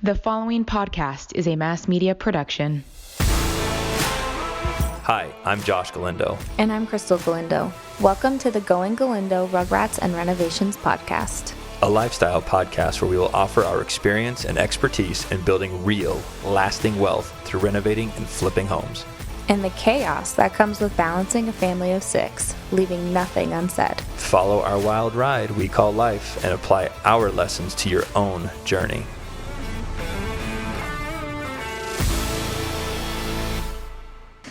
The following podcast is a mass media production. Hi, I'm Josh Galindo. And I'm Krystal Galindo. Welcome to the Going Galindo Rugrats and Renovations podcast. A lifestyle podcast where we will offer our experience and expertise in building real, lasting wealth through renovating and flipping homes. And the chaos that comes with balancing a family of 6, leaving nothing unsaid. Follow our wild ride we call life and apply our lessons to your own journey.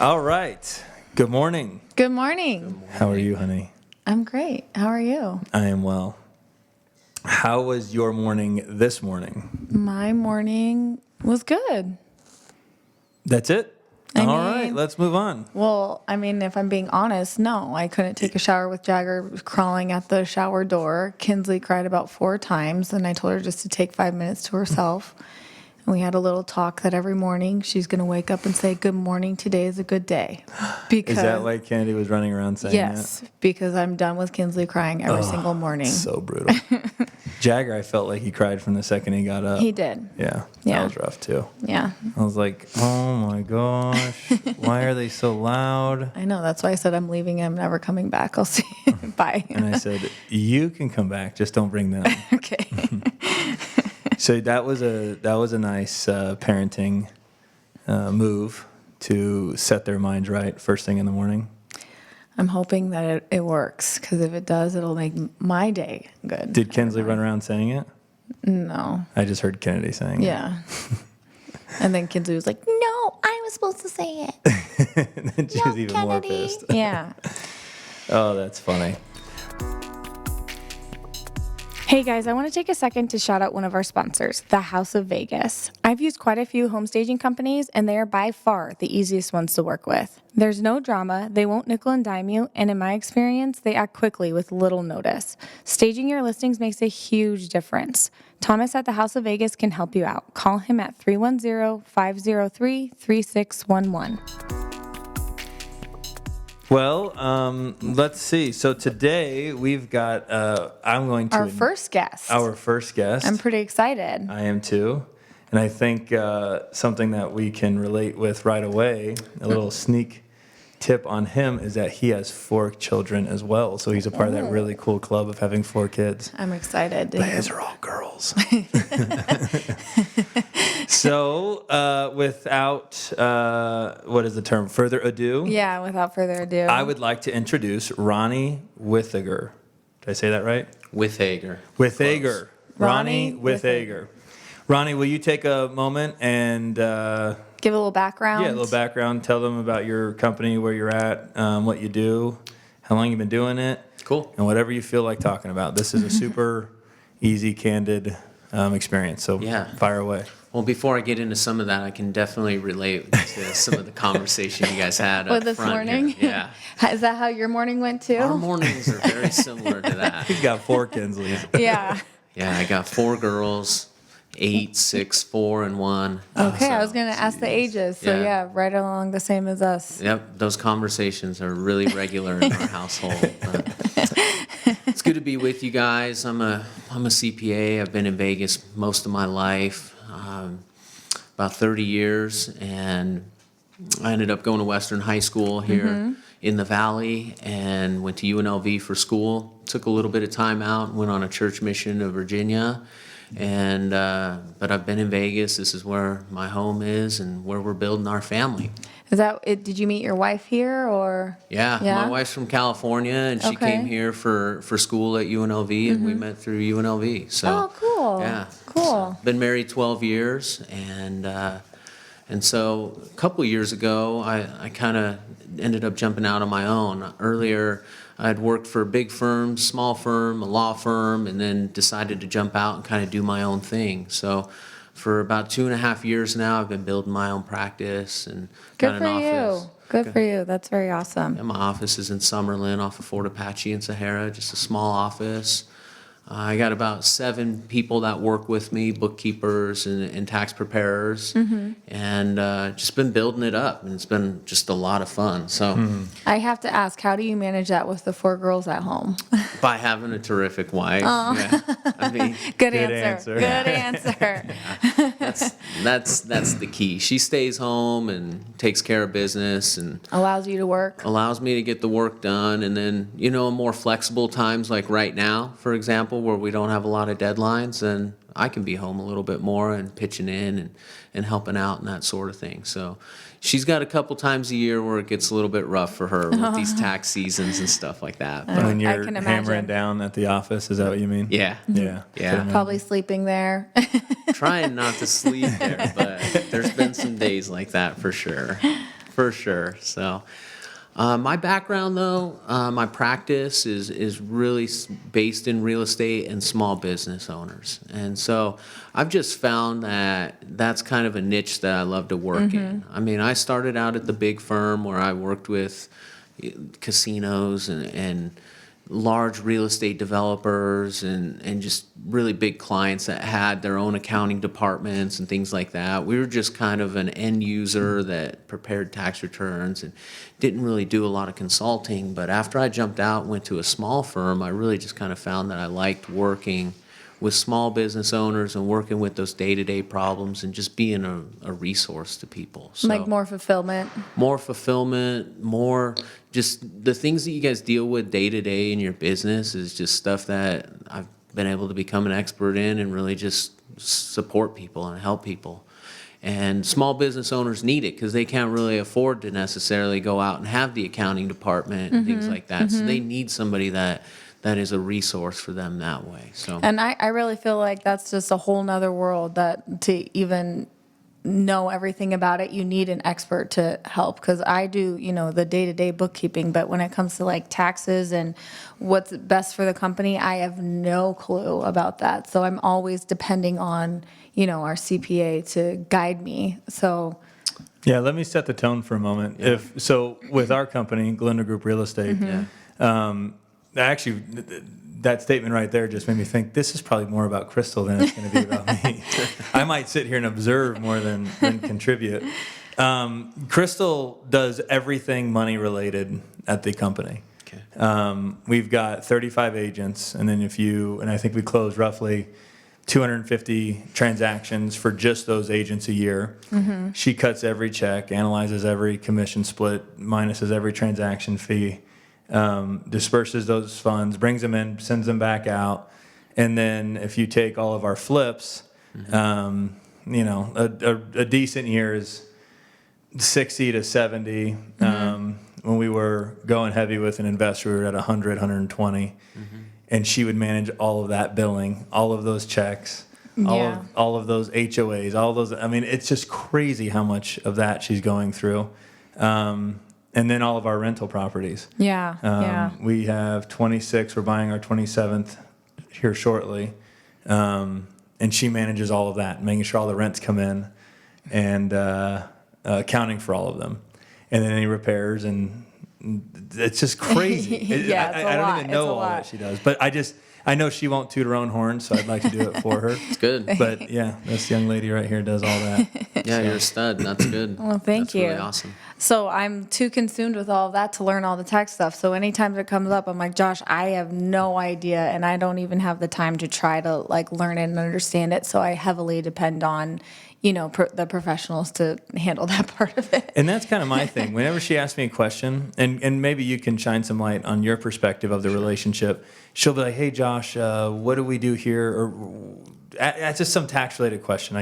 All right. Good morning. Good morning. How are you, honey? I'm great. How are you? I am well. How was your morning this morning? My morning was good. That's it? I All mean- right, let's move on. Well, I mean, if I'm being honest, no, I couldn't take a shower with Jagger crawling at the shower door. Kinsley cried about 4 times, and I told her just to take 5 minutes to herself. And we had a little talk that every morning she's going to wake up and say, "Good morning, today is a good day." Because Is that why Kennedy was running around saying yes, because I'm done with Kinsley crying every single morning. that? So brutal. Jagger, I felt like he cried from the second he got up. He did. Yeah, Yeah. that was rough too. Yeah, I was like, oh my gosh, why are they so loud? I know. That's why I said I'm leaving. I'm never coming back. I'll see you. Bye. And I said, you can come back, just don't bring them. Okay. So that was a nice parenting move to set their minds right first thing in the morning. I'm hoping that it works, because if it does, it'll make my day good. Did Kinsley run around saying it? No. I just heard Kennedy saying it. Yeah. And then Kinsley was like, "No, I was supposed to say it." And then she was even more pissed. Yeah. Oh, that's funny. Hey guys, I want to take a second to shout out one of our sponsors, the House of Vegas. I've used quite a few home staging companies, and they are by far the easiest ones to work with. There's no drama, they won't nickel and dime you, and in my experience, they act quickly with little notice. Staging your listings makes a huge difference. Thomas at the House of Vegas can help you out. Call him at 310-503-3611. Well, let's see. So today we've got, I'm going to... Our first guest. Our first guest. I'm pretty excited. I am too. And I think something that we can relate with right away, a little sneak tip on him, is that he has 4 children as well. So he's a part of that really cool club of having 4 kids. I'm excited. But his are all girls. So without, what is the term, further ado? Yeah, without further ado. I would like to introduce Ronnie Withaeger. Did I say that right? Withaeger. Withaeger. Ronnie Ronnie Withaeger. Ronnie, will you take a moment and give a little background? yeah, a little background. Tell them about your company, where you're at, what you do, how long you've been doing it. Cool. And whatever you feel like talking about. This is a super easy, candid experience. So Yeah. fire away. Well, before I get into some of that, I can definitely relate to some of the conversation you guys had Well, up this front morning? here. Is that how your morning went too? Yeah. Our mornings are very similar to that. He's got 4 Kinsleys. Yeah. Yeah, I got 4 girls, 8, 6, 4, and 1. Okay, I was going to ask the ages. So, Yeah. yeah, right along the same as us. Yep, those conversations are really regular in our household. But it's good to be with you guys. I'm a CPA. I've been in Vegas most of my life, about 30 years, and I ended up going to Western High School here in the Valley and went to UNLV for school. Took a little bit of time out, went on a church mission to Virginia. And but I've been in Vegas. This is where my home is and where we're building our family. Is that it? Did you meet your wife here or? Yeah, Yeah? my wife's from California, and she Okay. came here for school at UNLV, and we met through UNLV. So, Oh, cool. Yeah, Cool. been married 12 years, and so a couple years ago, I kind of ended up jumping out on my own. Earlier, I'd worked for a big firm, small firm, a law firm, and then decided to jump out and kind of do my own thing. So for about 2.5 years now, I've been building my own practice and got Good an for office. you. Good for you. That's very awesome. Yeah, my office is in Summerlin off of Fort Apache and Sahara, just a small office. I got about 7 people that work with me, bookkeepers and tax preparers, and just been building it up, and it's been just a lot of fun. So I have to ask, how do you manage that with the 4 girls at home? by having a terrific wife, yeah. I mean, Good Good answer. answer. Good answer. that's the key. She stays home and takes care of business and Allows you to work. allows me to get the work done. And then, more flexible times like right now, for example, where we don't have a lot of deadlines, then I can be home a little bit more and pitching in and helping out and that sort of thing. So she's got a couple times a year where it gets a little bit rough for her with these tax seasons and stuff like that. But When you're can hammering imagine. down at the office, is that what you mean? yeah, Yeah. Yeah. Probably sleeping there. trying not to sleep there, but there's been some days like that for sure. For sure. So my background, though, my practice is really based in real estate and small business owners. And so I've just found that that's kind of a niche that I love to work in. I mean, I started out at the big firm where I worked with casinos and large real estate developers and just really big clients that had their own accounting departments and things like that. We were just kind of an end user that prepared tax returns and didn't really do a lot of consulting. But after I jumped out and went to a small firm, I really just kind of found that I liked working with small business owners and working with those day-to-day problems and just being a resource to people. So Like more fulfillment. more fulfillment, more just the things that you guys deal with day to day in your business is just stuff that I've been able to become an expert in and really just support people and help people. And small business owners need it because they can't really afford to necessarily go out and have the accounting department and things like that. So they need somebody that is a resource for them that way. So And I really feel like that's just a whole nother world that to even know everything about it, you need an expert to help. Because I do, the day-to-day bookkeeping, but when it comes to like taxes and what's best for the company, I have no clue about that. So I'm always depending on, our CPA to guide me. So Yeah, let me set the tone for a moment. So with our company, Galindo Group Real Estate, actually, that statement right there just made me think this is probably more about Krystal than it's going to be about me. I might sit here and observe more than contribute. Krystal does everything money related at the company. okay. We've got 35 agents, and then and I think we close roughly 250 transactions for just those agents a year. She cuts every check, analyzes every commission split, minuses every transaction fee. Disperses those funds, brings them in, sends them back out, and then if you take all of our flips, a decent year is 60 to 70. When we were going heavy with an investor, we were at 100, 120, and she would manage all of that billing, all of those checks, all of those HOAs, all those. I mean, it's just crazy how much of that she's going through. And then all of our rental properties. We have 26. We're buying our 27th here shortly. And she manages all of that, making sure all the rents come in and accounting for all of them. And then any repairs. And it's just crazy. I don't even know all that she does. But I know she won't toot her own horn, so I'd like to do it for her. It's good. But yeah, this young lady right here does all that. Yeah, you're a stud. That's good. Well, thank That's you. really awesome. So I'm too consumed with all of that to learn all the tax stuff. So anytime it comes up, I'm like, Josh, I have no idea, and I don't even have the time to try to learn it and understand it. So I heavily depend on, the professionals to handle that part of it. And that's kind of my thing. Whenever she asks me a question, and maybe you can shine some light on your perspective of the relationship, she'll be like, hey, Josh, what do we do here? Or it's just some tax-related question.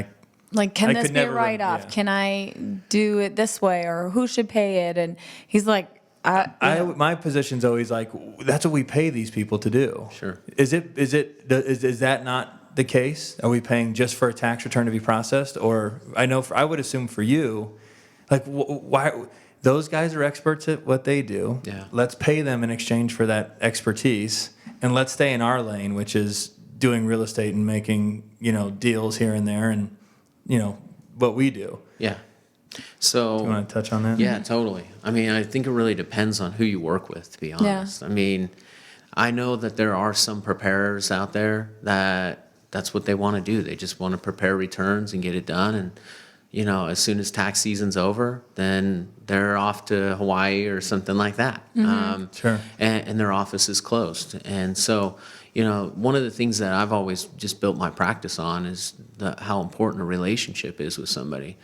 Can this could be a never write-off? yeah. Can I do it this way? Or who should pay it? And he's like, my position's always like, that's what we pay these people to do. Sure. Is that not the case? Are we paying just for a tax return to be processed? Or I would assume for you, why those guys are experts at what they do. Yeah. Let's pay them in exchange for that expertise, and let's stay in our lane, which is doing real estate and making deals here and there, and what we do. Yeah. So You want to touch on that? yeah, totally. I mean, I think it really depends on who you work with, to be honest. I mean, I know that there are some preparers out there that's what they want to do. They just want to prepare returns and get it done. And, as soon as tax season's over, then they're off to Hawaii or something like that. Sure. And their office is closed. And so, one of the things that I've always just built my practice on is how important a relationship is with somebody.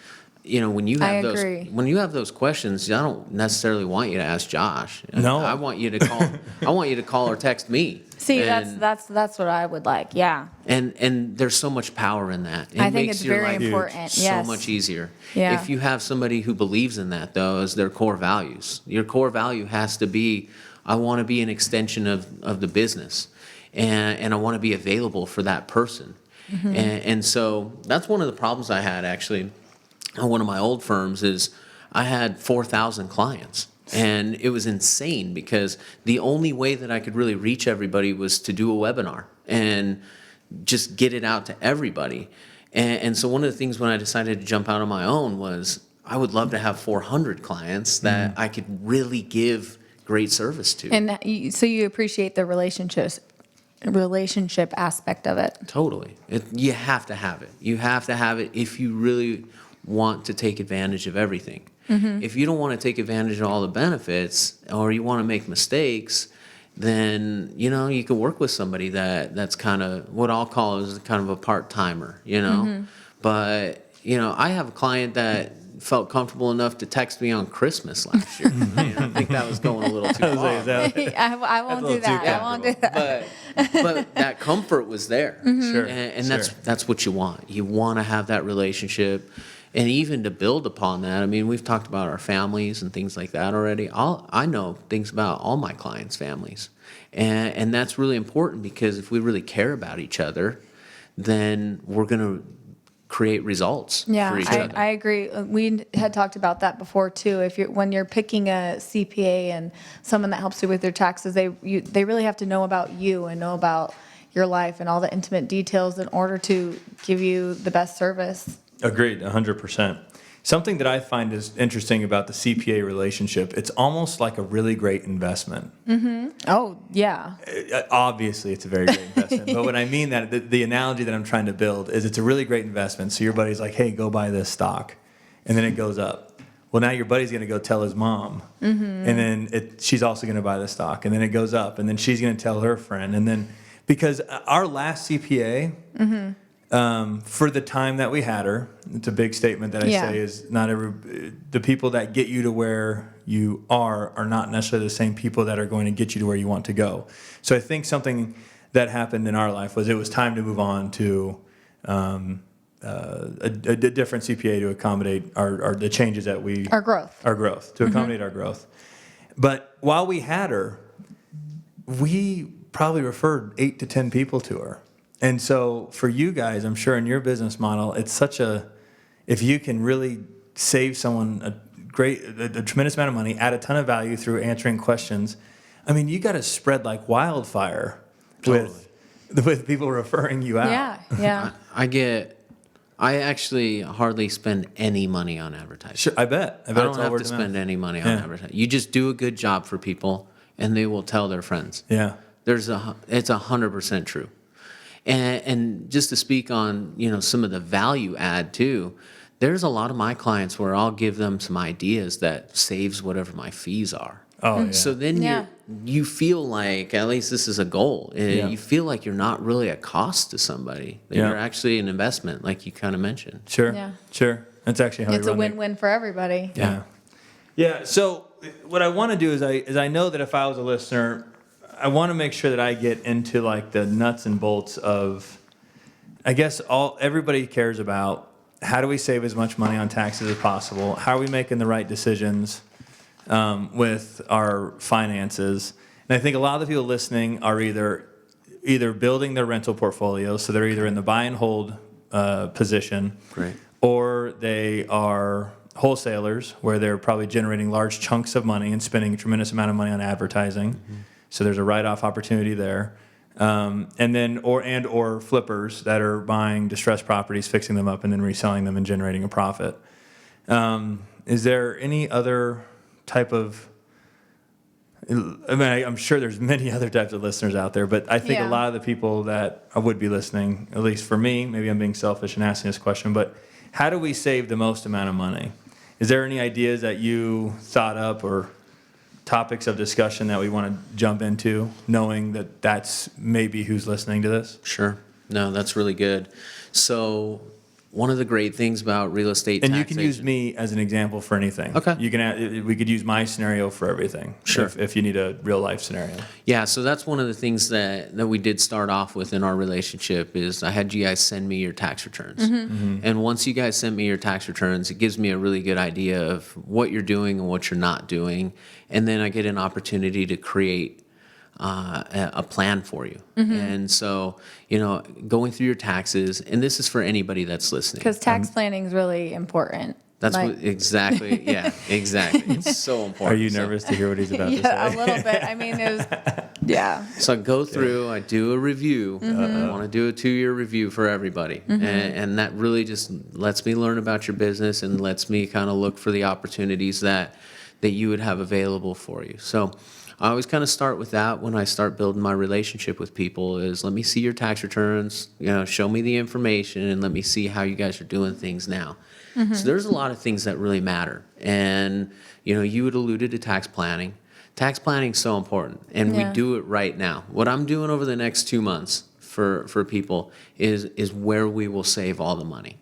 When you have those questions, I don't necessarily want you to ask Josh. No. I want you to call. I want you to call or text me. See, And- that's what I would like. Yeah. And there's so much power in that. It I think makes it's your very life important. so Yes. much easier. Yeah. If you have somebody who believes in that, though, as their core values, your core value has to be, I want to be an extension of the business, and I want to be available for that person. And so that's one of the problems I had actually on one of my old firms is I had 4,000 clients. And it was insane because the only way that I could really reach everybody was to do a webinar and just get it out to everybody. And so one of the things when I decided to jump out on my own was I would love to have 400 clients that I could really give great service to. And so you appreciate the relationship aspect of it. Totally. You have to have it. You have to have it if you really want to take advantage of everything. If you don't want to take advantage of all the benefits or you want to make mistakes, then, you can work with somebody that's kind of what I'll call is kind of a part-timer, But, I have a client that felt comfortable enough to text me on Christmas last year. I think that was going a little too far. I won't do that. I won't do that. But that comfort was there. Sure. And Sure. that's what you want. You want to have that relationship. And even to build upon that, I mean, we've talked about our families and things like that already. I know things about all my clients' families. And that's really important because if we really care about each other, then we're going to create results for each other. I agree. We had talked about that before too. When you're picking a CPA and someone that helps you with your taxes, they really have to know about you and know about your life and all the intimate details in order to give you the best service. Agreed, 100%. Something that I find is interesting about the CPA relationship, it's almost like a really great investment. Oh, yeah. Obviously, it's a very great investment. But when I mean that, the analogy that I'm trying to build is it's a really great investment. So your buddy's like, hey, go buy this stock. And then it goes up. Well, now your buddy's going to go tell his mom. And then she's also going to buy the stock. And then it goes up. And then she's going to tell her friend. And then, because our last CPA... for the time that we had her, it's a big statement that I say is the people that get you to where you are not necessarily the same people that are going to get you to where you want to go. So I think something that happened in our life was it was time to move on to a different CPA to accommodate the changes that our growth to accommodate our growth. But while we had her, we probably referred 8 to 10 people to her. And so for you guys, I'm sure in your business model, it's if you can really save someone a tremendous amount of money, add a ton of value through answering questions. I mean, you got to spread like wildfire with people referring you out. Yeah. I actually hardly spend any money on advertising. Sure, I bet. I don't have to spend any money on advertising. You just do a good job for people, and they will tell their friends. Yeah. It's 100% true. And just to speak on, some of the value add too, there's a lot of my clients where I'll give them some ideas that saves whatever my fees are. Oh, yeah. So then you feel like, at least this is a goal, you feel like you're not really a cost to somebody. That you're actually an investment, like you kind of mentioned. Sure. Yeah. Sure. That's actually how It's a win-win for everybody. Yeah. Yeah. So what I want to do is I know that if I was a listener, I want to make sure that I get into like the nuts and bolts of, I guess everybody cares about how do we save as much money on taxes as possible? How are we making the right decisions with our finances? And I think a lot of the people listening are either building their rental portfolio, so they're either in the buy and hold position, Great. or they are wholesalers where they're probably generating large chunks of money and spending a tremendous amount of money on advertising. So there's a write-off opportunity there, and then or flippers that are buying distressed properties, fixing them up, and then reselling them and generating a profit. Is there any other type of I mean, I'm sure there's many other types of listeners out there, but I think a Yeah. lot of the people that would be listening, at least for me, maybe I'm being selfish in asking this question, but how do we save the most amount of money? Is there any ideas that you thought up or topics of discussion that we want to jump into, knowing that that's maybe who's listening to this? Sure. No, that's really good. So one of the great things about real estate And you taxation. can use me as an example for anything. Okay. You can. We could use my scenario for everything. Sure. If you need a real life scenario. Yeah, so that's one of the things that we did start off with in our relationship is I had you guys send me your tax returns. And once you guys sent me your tax returns, it gives me a really good idea of what you're doing and what you're not doing. And then I get an opportunity to create a plan for you. And so, going through your taxes, and this is for anybody that's listening. Because tax planning is really important. That's Like- what, exactly, yeah, exactly. It's so important. Are you So- nervous to hear what he's about to Yeah, say? a little bit. I mean, it was, yeah. So I go through, I do a review. I want to do a 2-year review for everybody. And that really just lets me learn about your business and lets me kind of look for the opportunities that you would have available for you. So I always kind of start with that when I start building my relationship with people is let me see your tax returns, show me the information and let me see how you guys are doing things now. So there's a lot of things that really matter. And, you had alluded to tax planning. Tax planning is so important, and we Yeah. do it right now. What I'm doing over the next 2 months for people is where we will save all the money.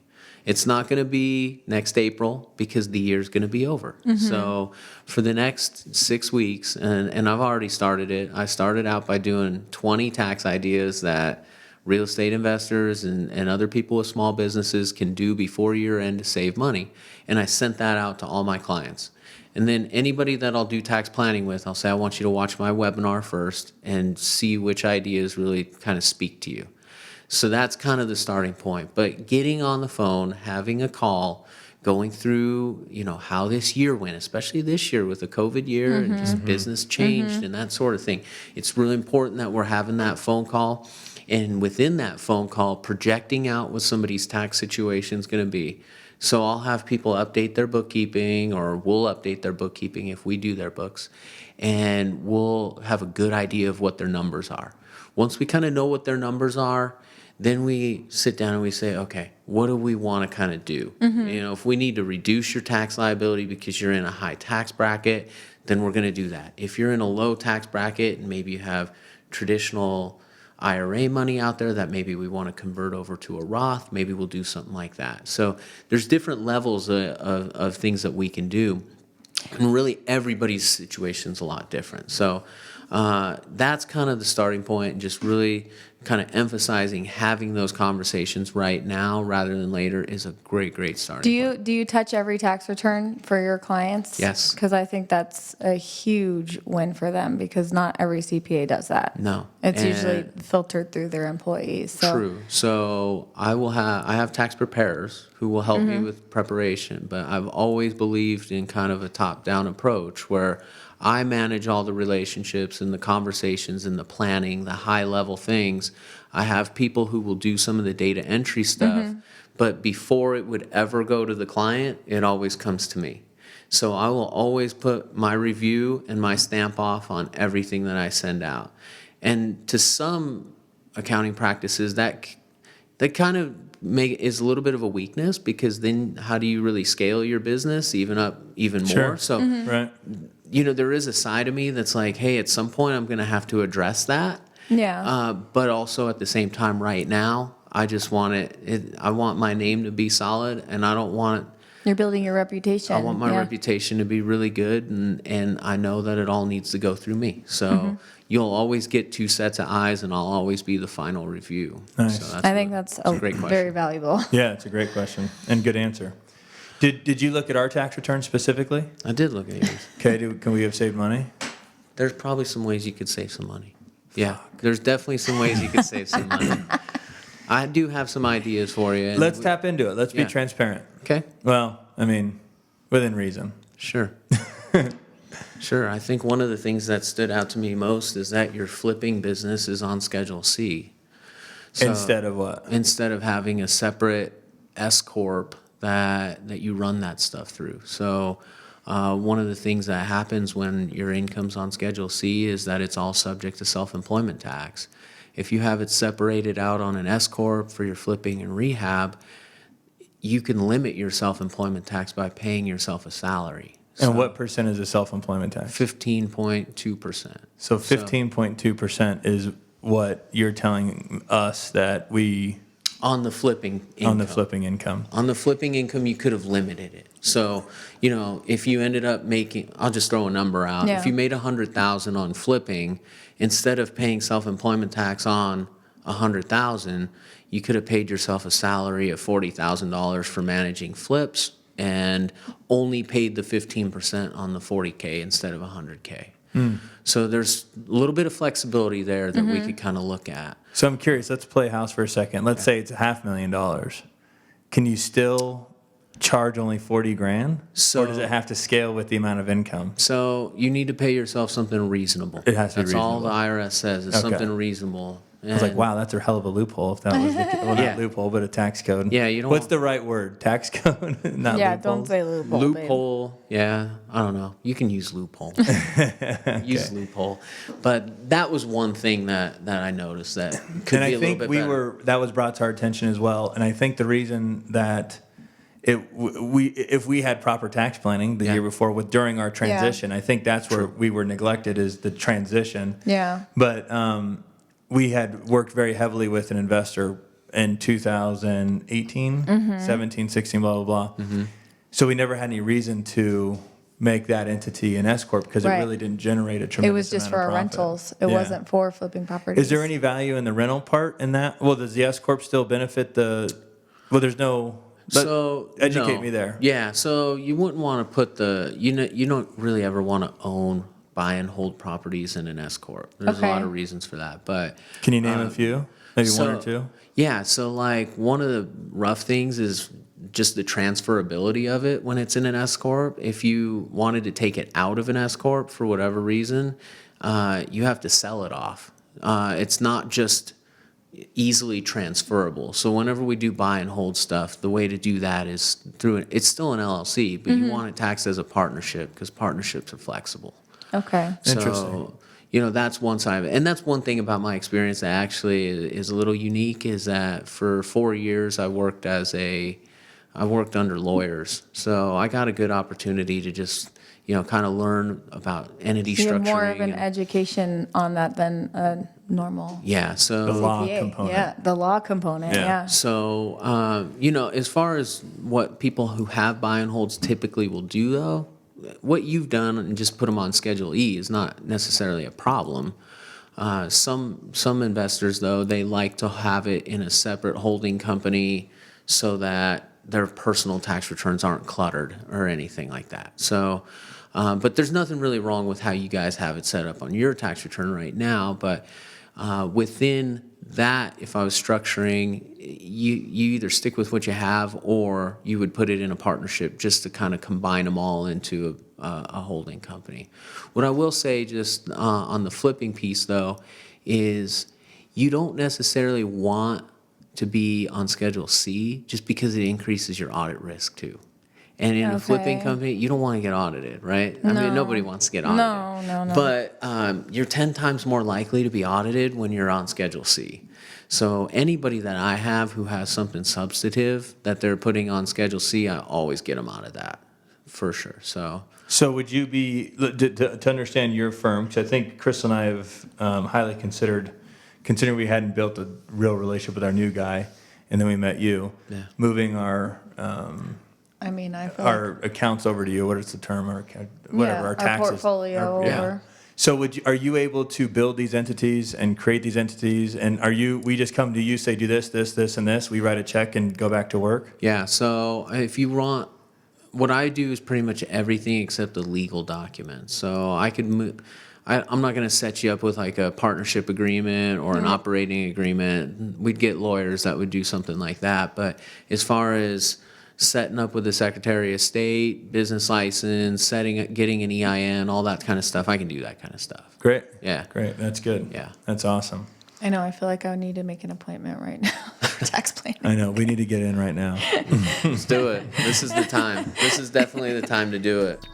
It's not going to be next April because the year's going to be over. So for the next 6 weeks, and I've already started it, I started out by doing 20 tax ideas that real estate investors and other people with small businesses can do before year end to save money. And I sent that out to all my clients. And then anybody that I'll do tax planning with, I'll say, I want you to watch my webinar first and see which ideas really kind of speak to you. So that's kind of the starting point. But getting on the phone, having a call, going through, how this year went, especially this year with the COVID year and just business changed and that sort of thing. It's really important that we're having that phone call. And within that phone call, projecting out what somebody's tax situation is going to be. So I'll have people update their bookkeeping, or we'll update their bookkeeping if we do their books. And we'll have a good idea of what their numbers are. Once we kind of know what their numbers are, then we sit down and we say, okay, what do we want to kind of do? If we need to reduce your tax liability because you're in a high tax bracket, then we're going to do that. If you're in a low tax bracket and maybe you have traditional IRA money out there that maybe we want to convert over to a Roth, maybe we'll do something like that. So there's different levels of things that we can do. And really everybody's situation's a lot different. So that's kind of the starting point, and just really kind of emphasizing having those conversations right now rather than later is a great starting point. Do you touch every tax return for your clients? Yes. Because I think that's a huge win for them, because not every CPA does that. No. It's And- usually filtered through their employees. So. True. So I have tax preparers who will help me with preparation, but I've always believed in kind of a top-down approach where I manage all the relationships and the conversations and the planning, the high-level things. I have people who will do some of the data entry stuff, but before it would ever go to the client, it always comes to me. So I will always put my review and my stamp off on everything that I send out. And to some accounting practices, that kind of is a little bit of a weakness, because then how do you really scale your business even more? Sure. So, Right. there is a side of me that's like, hey, at some point I'm going to have to address that. Yeah. But also at the same time, right now, I just want I want my name to be solid, and I don't want You're building your reputation. I want my Yeah. reputation to be really good, and I know that it all needs to go through me. So you'll always get 2 sets of eyes, and I'll always be the final review. Nice. So I think that's a great question. very valuable. Yeah, it's a great question and good answer. Did you look at our tax return specifically? I did look at yours. Okay, can we have saved money? There's probably some ways you could save some money. Yeah, there's definitely some ways you could save some money. I do have some ideas for you. and Let's tap into it. Let's be Yeah. transparent. Okay. Well, I mean, within reason. Sure. Sure. I think one of the things that stood out to me most is that your flipping business is on Schedule C. So Instead of what? instead of having a separate S corp that you run that stuff through. So One of the things that happens when your income's on Schedule C is that it's all subject to self-employment tax. If you have it separated out on an S corp for your flipping and rehab, you can limit your self-employment tax by paying yourself a salary. And what percent is the self-employment tax? 15.2%. So 15.2% is what you're telling us that we On the flipping income. on the flipping income. On the flipping income, you could have limited it. So, if you ended up making, I'll just throw a number out. Yeah. If you made $100,000 on flipping, instead of paying self-employment tax on $100,000, you could have paid yourself a salary of $40,000 for managing flips and only paid the 15% on the $40K instead of $100K. So there's a little bit of flexibility there that we could kind of look at. So I'm curious, let's play house for a second. Let's say it's $500,000. Can you still charge only $40,000? So- or does it have to scale with the amount of income? So you need to pay yourself something reasonable. It has to be That's all the reasonable. IRS says is Okay. something reasonable. I was like, wow, that's a hell of a loophole if that was the well, Yeah. not loophole, but a tax code. Yeah, you don't What's want- the right word? Tax code? Not Yeah, loophole? don't say loophole. babe. Loophole, yeah, I don't know. You can use loophole. Use loophole. But that was one thing that I noticed that could And be I a little think bit better. that was brought to our attention as well. And I think the reason that if we had proper tax planning the Yeah. year before during our transition, I think that's where we were neglected is the transition. Yeah. But we had worked very heavily with an investor in 2018, 17, 16, blah, blah, blah. So we never had any reason to make that entity an S corp because it Right. really didn't generate a It tremendous was just amount for of our profit. rentals. It Yeah. wasn't for flipping properties. Is there any value in the rental part in that? Well, does the S corp still benefit there's no. So educate no. me there. Yeah, so you wouldn't want to put you don't really ever want to own, buy and hold properties in an S corp. There's a Okay. lot of reasons for that, but Can you name a few? Maybe one or two? Yeah, so like one of the rough things is just the transferability of it when it's in an S corp. If you wanted to take it out of an S corp for whatever reason, you have to sell it off. It's not just easily transferable. So whenever we do buy and hold stuff, the way to do that is it's still an LLC, but you want it taxed as a partnership because partnerships are flexible. Okay. Interesting. So, that's one side of it. And that's one thing about my experience that actually is a little unique is that for 4 years I worked under lawyers. So I got a good opportunity to just, kind of learn about entity You have structuring. more of an and- education on that than a normal Yeah, so The law CPA. component. Yeah, the law component. Yeah. Yeah. So, as far as what people who have buy and holds typically will do, though, what you've done and just put them on Schedule E is not necessarily a problem. Some investors, though, they like to have it in a separate holding company so that their personal tax returns aren't cluttered or anything like that. So, but there's nothing really wrong with how you guys have it set up on your tax return right now. But within that, if I was structuring, you either stick with what you have or you would put it in a partnership just to kind of combine them all into a holding company. What I will say just on the flipping piece, though, is you don't necessarily want to be on Schedule C just because it increases your audit risk, too. And in a flipping Okay. company, you don't want to get audited, right? I mean, nobody wants to get audited. No. But you're 10 times more likely to be audited when you're on Schedule C. So anybody that I have who has something substantive that they're putting on Schedule C, I always get them out of that, for sure. So would you be, to understand your firm, because I think Krystal and I have highly considering we hadn't built a real relationship with our new guy, and then we met you, moving our I mean, I feel like our accounts over to you. What is the term? Our whatever, our taxes. portfolio. Yeah. Or, So are you able to build these entities and create these entities? And we just come to you, say, do this, this, this, and this. We write a check and go back to work? Yeah, so if you want, what I do is pretty much everything except the legal documents. So I could move. I'm not going to set you up with like a partnership agreement or an operating agreement. We'd get lawyers that would do something like that. But as far as setting up with the Secretary of State, business license, getting an EIN, all that kind of stuff, I can do that kind of stuff. Great. Yeah. Great. That's good. Yeah. That's awesome. I know. I feel like I would need to make an appointment right now for tax planning. I know. We need to get in right now. Let's do it. This is the time. This is definitely the time to do it.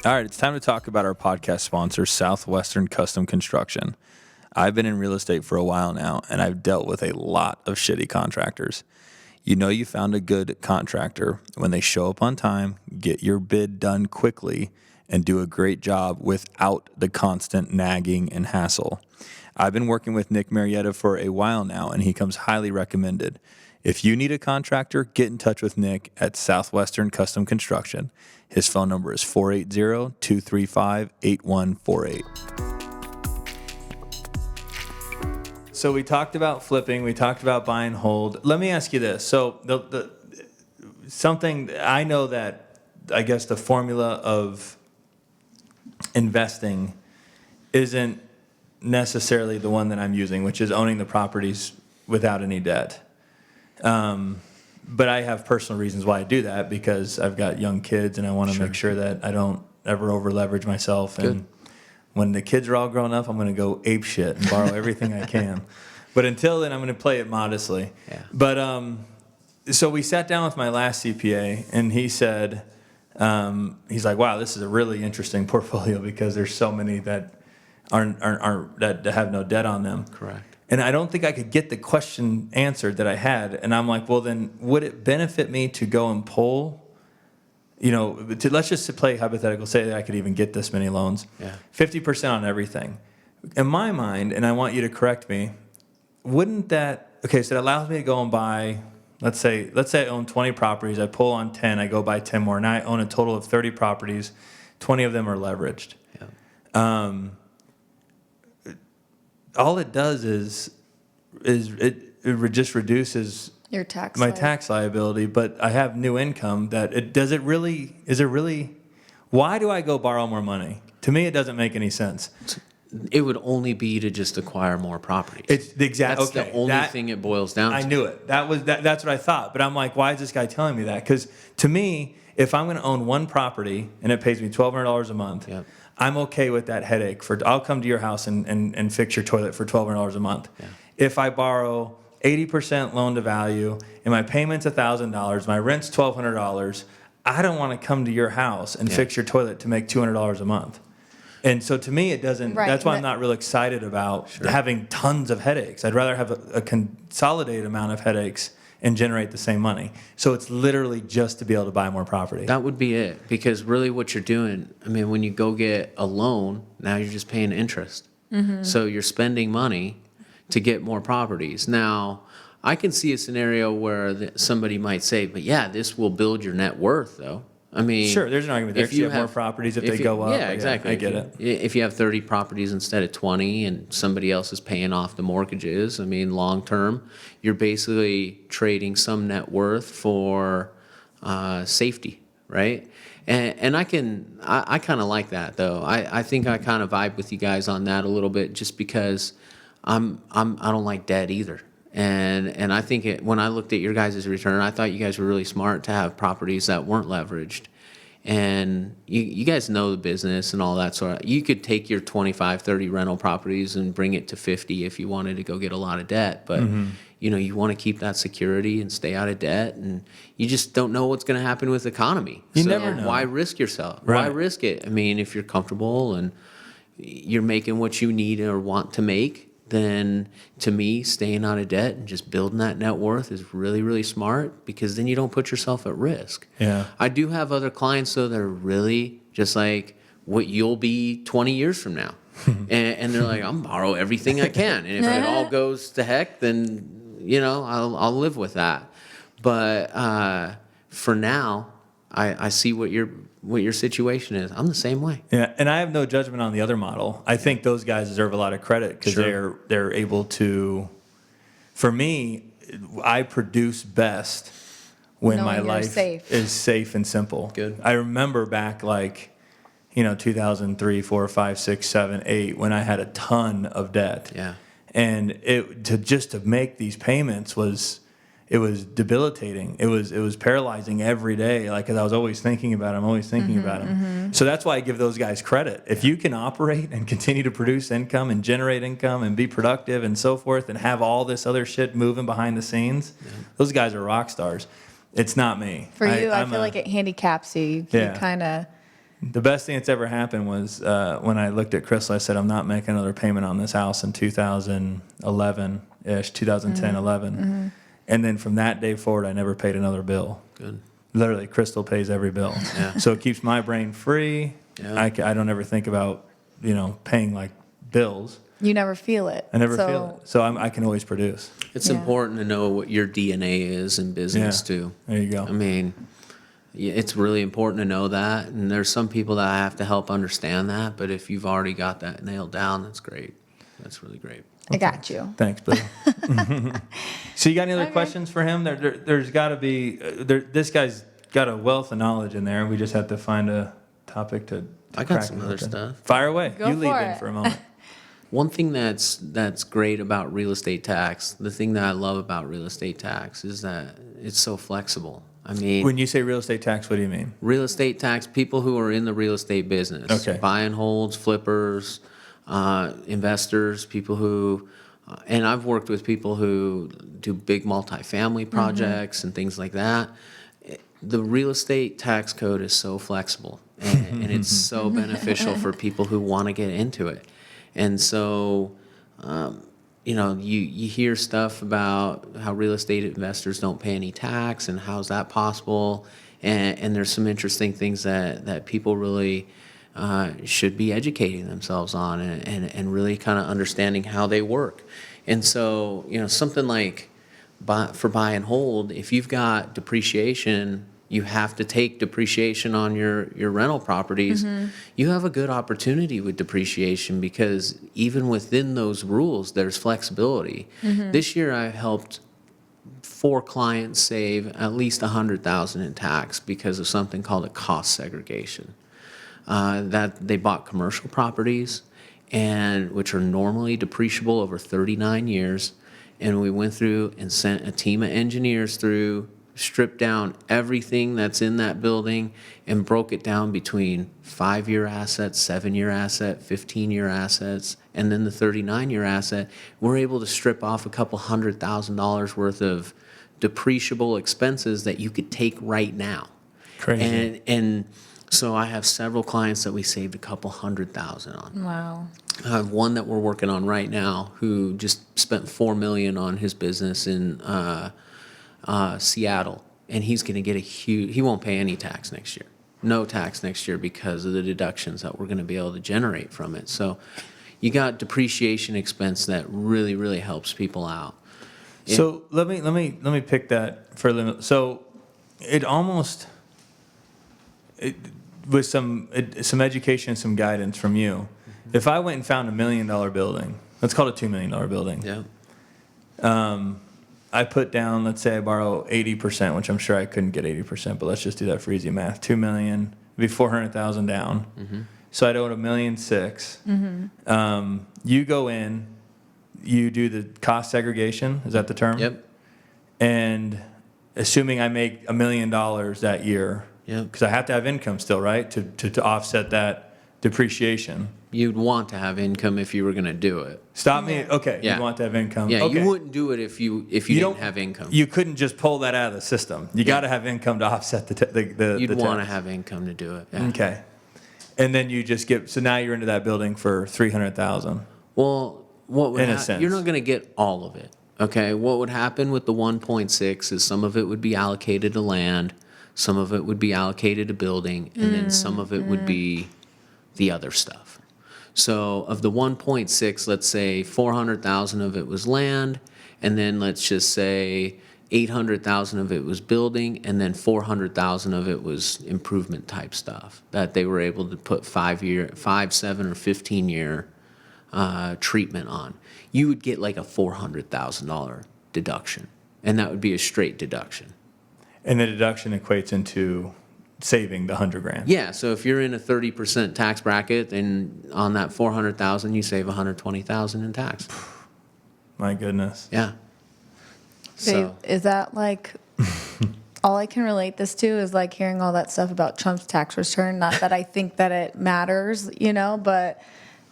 All right, it's time to talk about our podcast sponsor, Southwestern Custom Construction. I've been in real estate for a while now, and I've dealt with a lot of shitty contractors. You know you found a good contractor when they show up on time, get your bid done quickly, and do a great job without the constant nagging and hassle. I've been working with Nick Marietta for a while now, and he comes highly recommended. If you need a contractor, get in touch with Nick at Southwestern Custom Construction. His phone number is 480-235-8148. So we talked about flipping. We talked about buy and hold. Let me ask you this. So something I know that I guess the formula of investing isn't necessarily the one that I'm using, which is owning the properties without any debt. But I have personal reasons why I do that because I've got young kids and I want to make sure that I don't ever over leverage myself. Good. And when the kids are all grown up, I'm going to go ape shit and borrow everything I can. But until then, I'm going to play it modestly. Yeah. But so we sat down with my last CPA and he said, he's like, wow, this is a really interesting portfolio because there's so many that aren't that have no debt on them. Correct. And I don't think I could get the question answered that I had. And I'm like, well, then would it benefit me to go and pull, let's just play hypothetical, say that I could even get this many loans, 50% on everything. In my mind, and I want you to correct me, wouldn't that, so it allows me to go and buy, let's say I own 20 properties, I pull on 10, I go buy 10 more, and I own a total of 30 properties, 20 of them are leveraged. Yeah. All it does is it just reduces Your tax tax liability, but I have new income is it really, why do I go borrow more money? To me, it doesn't make any sense. It would only be to just acquire more properties. It's the exact, That's the only thing it boils down to. I knew it. That's what I thought. But I'm like, why is this guy telling me that? Because to me, if I'm going to own one property and it pays me $1,200 a month, Yep. I'm okay with that headache. I'll come to your house and fix your toilet for $1,200 a month. Yeah. If I borrow 80% loan to value and my payment's $1,000, my rent's $1,200, I don't want to come to your house and fix your toilet to make $200 a month. And so to me, it doesn't, Right, that's why I'm not real excited about having tons of headaches. I'd rather have a consolidated amount of headaches and generate the same money. So it's literally just to be able to buy more property. That would be it, because really what you're doing, when you go get a loan, now you're just paying interest. Mm-hmm. So you're spending money to get more properties. Now, I can see a scenario where somebody might say, but yeah, this will build your net worth, though. Sure, there's an argument there. If you have more properties, if they go up. Yeah, exactly. I get it. If you have 30 properties instead of 20 and somebody else is paying off the mortgages, long term, you're basically trading some net worth for safety, right? And I kind of like that, though. I think I kind of vibe with you guys on that a little bit, just because I don't like debt either. And I think when I looked at your guys' return, I thought you guys were really smart to have properties that weren't leveraged. And you guys know the business and all that sort of. You could take your 25, 30 rental properties and bring it to 50 if you wanted to go get a lot of debt. But, you want to keep that security and stay out of debt. And you just don't know what's going to happen with the economy. You never know. Why risk yourself? Right. Why risk it? If you're comfortable and you're making what you need or want to make, then to me, staying out of debt and just building that net worth is really, really smart, because then you don't put yourself at risk. Yeah. I do have other clients, though, that are really just like what you'll be 20 years from now. and they're like, I'm borrow everything I can. And if it all goes to heck, then, I'll live with that. But for now, I see what your situation is. I'm the same way. Yeah, and I have no judgment on the other model. I think those guys deserve a lot of credit because they're able to. For me, I produce best when Knowing my you're life safe. is safe and simple. Good. I remember back 2003, 4, 5, 6, 7, 8, when I had a ton of debt. Yeah. And to make these payments was debilitating. It was paralyzing every day. Cause I was always thinking about him, about him. So that's why I give those guys credit. If you can operate and continue to produce income and generate income and be productive and so forth and have all this other shit moving behind the scenes, those guys are rock stars. It's not me. For you, I feel like it handicaps you. You kind of The best thing that's ever happened was when I looked at Krystal, I said, I'm not making another payment on this house in 2011-ish, 2010, 11. And then from that day forward, I never paid another bill. Good. Literally, Krystal pays every bill. Yeah. So it keeps my brain free. Yeah. I don't ever think about, paying like bills. You never feel it. I never feel it. So I can always produce. It's Yeah. important to know what your DNA is in business Yeah. too. There you go. I mean, yeah, it's really important to know that, and there's some people that I have to help understand that. But if you've already got that nailed down, that's great. That's really great. I got you. Thanks, Bill. So you got any other questions for him? There's got to be. This guy's got a wealth of knowledge in there, and we just have to find a topic to I got crack some it other open. stuff. Fire away. Go You lead for in it. for a moment. One thing that's great about real estate tax, the thing that I love about real estate tax is that it's so flexible. I mean, When you say real estate tax, what do you mean? real estate tax, people who are in the real estate business, Okay. buy and holds, flippers, investors, people who, and I've worked with people who do big multifamily projects and things like that. The real estate tax code is so flexible, and it's so beneficial for people who want to get into it. And so, you hear stuff about how real estate investors don't pay any tax, and how's that possible? And there's some interesting things that people really should be educating themselves on, and really kind of understanding how they work. And so, something like for buy and hold, if you've got depreciation, you have to take depreciation on your rental properties. You have a good opportunity with depreciation because even within those rules, there's flexibility. This year, I helped 4 clients save at least $100,000 in tax because of something called a cost segregation. That they bought commercial properties, and which are normally depreciable over 39 years, and we went through and sent a team of engineers through, stripped down everything that's in that building and broke it down between 5-year assets, 7-year asset, 15-year assets, and then the 39-year asset. We're able to strip off a couple $100,000 worth of depreciable expenses that you could take right now. Crazy. And so I have several clients that we saved a couple $100,000 on. Wow. I have one that we're working on right now who just spent $4 million on his business in Seattle, and he's going to get he won't pay any tax next year. No tax next year because of the deductions that we're going to be able to generate from it. So you got depreciation expense that really, really helps people out. So let me pick that for a limit. So with some education and some guidance from you, if I went and found $1 million building, let's call it a $2 million building. Yeah. I put down, let's say I borrow 80%, which I'm sure I couldn't get 80%, but let's just do that for easy math. $2 million, it'd be $400,000 down. So I'd owe $1.6 million. You go in, you do the cost segregation. Is that the term? Yep. And assuming I make $1 million that year, Yep. because I have to have income still, right, to offset that depreciation. You'd want to have income if you were going to do it. Stop me. Okay, Yeah. you want to have income. Yeah, okay. you wouldn't do it if you didn't have income. You couldn't just pull that out of the system. You got to have income to offset the You'd the want to tax. have income to do it. Yeah. Okay. And then you just so now you're into that building for $300,000. Well, what would In a sense. you're not going to get all of it. Okay, what would happen with the 1.6 is some of it would be allocated to land, some of it would be allocated to building, and then some of it would be the other stuff. So of the 1.6, let's say 400,000 of it was land, and then let's just say 800,000 of it was building, and then 400,000 of it was improvement type stuff that they were able to put 5, 7, or 15-year treatment on. You would get like a $400,000 deduction, and that would be a straight deduction. And the deduction equates into saving the $100,000. Yeah, so if you're in a 30% tax bracket, then on that 400,000, you save 120,000 in tax. My goodness. Yeah. Babe, is that like all I can relate this to is like hearing all that stuff about Trump's tax return. Not that I think that it matters, but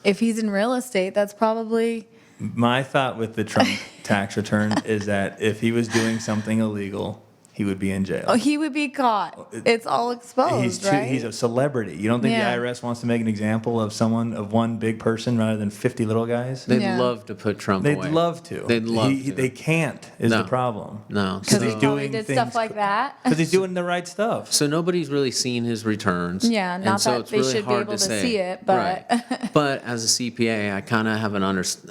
if he's in real estate, that's probably. My thought with the Trump tax return is that if he was doing something illegal, he would be in jail. Oh, he would be caught. It's all exposed, right? He's a celebrity. You don't think Yeah. the IRS wants to make an example of one big person rather than 50 little guys? They'd Yeah. love to put Trump They'd away. love to. They'd love to. They can't is No. the problem. No. Because he's he probably doing did things stuff like that. Because he's doing the right stuff. So nobody's really seen his returns. Yeah, and not so that it's they really should be hard able to say. see it, but- Right. But as a CPA, I kind of have an